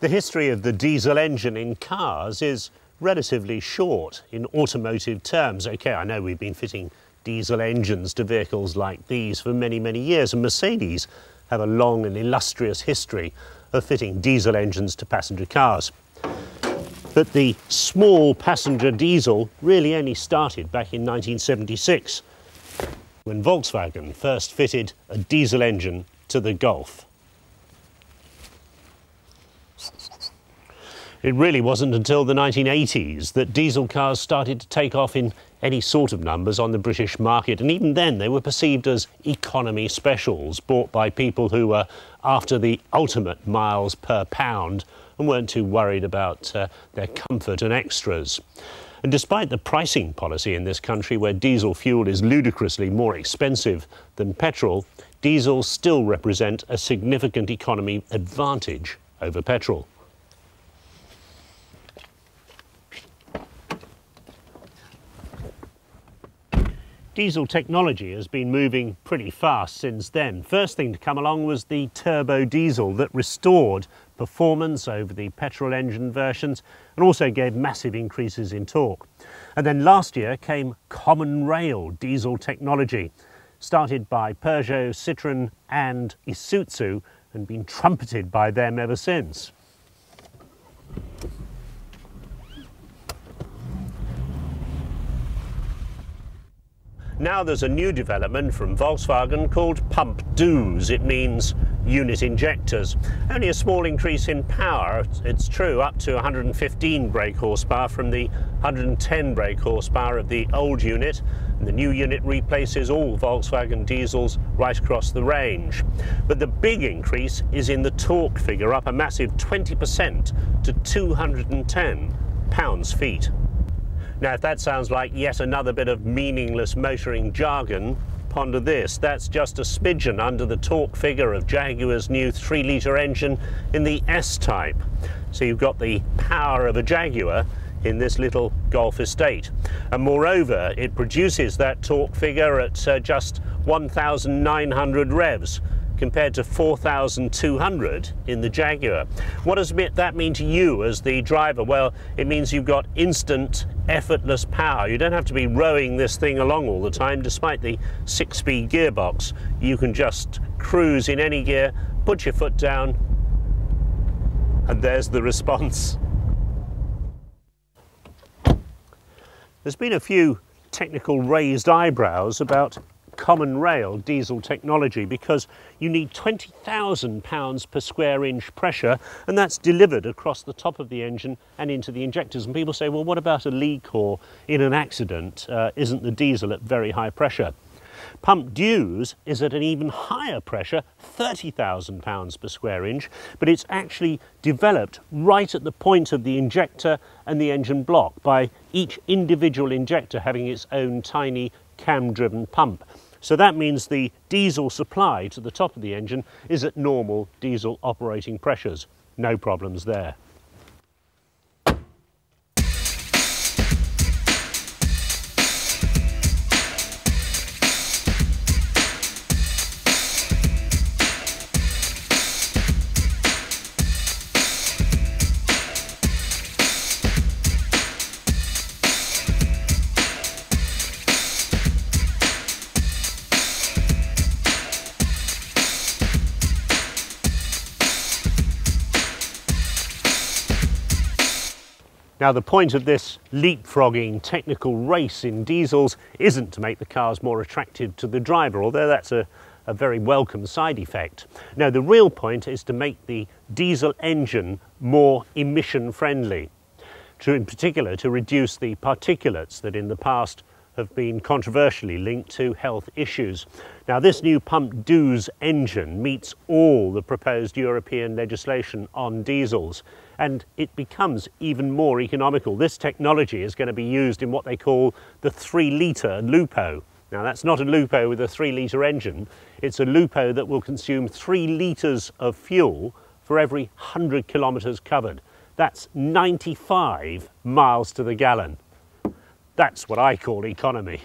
The history of the diesel engine in cars is relatively short in automotive terms. Okay, I know we've been fitting diesel engines to vehicles like these for many, many years, and Mercedes have a long and illustrious history of fitting diesel engines to passenger cars. But the small passenger diesel really only started back in 1976, when Volkswagen first fitted a diesel engine to the Golf. It really wasn't until the 1980s that diesel cars started to take off in any sort of numbers on the British market, and even then they were perceived as economy specials bought by people who were after the ultimate miles per pound and weren't too worried about their comfort and extras. And despite the pricing policy in this country, where diesel fuel is ludicrously more expensive than petrol, diesels still represent a significant economy advantage over petrol. Diesel technology has been moving pretty fast since then. First thing to come along was the turbo diesel that restored performance over the petrol engine versions and also gave massive increases in torque. And then last year came common rail diesel technology, started by Peugeot, Citroën and Isuzu, and been trumpeted by them ever since. Now there's a new development from Volkswagen called pump doos. It means unit injectors. Only a small increase in power, it's true, up to 115 brake horsepower from the 110 brake horsepower of the old unit. And the new unit replaces all Volkswagen diesels right across the range. But the big increase is in the torque figure, up a massive 20% to 210 pounds-feet. Now, if that sounds like yet another bit of meaningless motoring jargon, ponder this. That's just a smidgen under the torque figure of Jaguar's new 3-litre engine in the S-Type. So you've got the power of a Jaguar in this little Golf estate. And moreover, it produces that torque figure at just 1,900 revs, compared to 4,200 in the Jaguar. What does that mean to you as the driver? Well, it means you've got instant, effortless power. You don't have to be rowing this thing along all the time. Despite the 6-speed gearbox, you can just cruise in any gear, put your foot down, and there's the response. There's been a few technical raised eyebrows about common rail diesel technology, because you need 20,000 pounds per square inch pressure, and that's delivered across the top of the engine and into the injectors. And people say, well, what about a leak or in an accident? Isn't the diesel at very high pressure? Pump duos is at an even higher pressure, 30,000 pounds per square inch, but it's actually developed right at the point of the injector and the engine block, by each individual injector having its own tiny cam-driven pump. So that means the diesel supply to the top of the engine is at normal diesel operating pressures. No problems there. Now, the point of this leapfrogging technical race in diesels isn't to make the cars more attractive to the driver, although that's a very welcome side effect. No, the real point is to make the diesel engine more emission friendly, in particular to reduce the particulates that in the past have been controversially linked to health issues. Now, this new pump doos engine meets all the proposed European legislation on diesels, and it becomes even more economical. This technology is going to be used in what they call the 3-litre Lupo. Now, that's not a Lupo with a 3-litre engine. It's a Lupo that will consume 3 litres of fuel for every 100 kilometres covered. That's 95 miles to the gallon. That's what I call economy.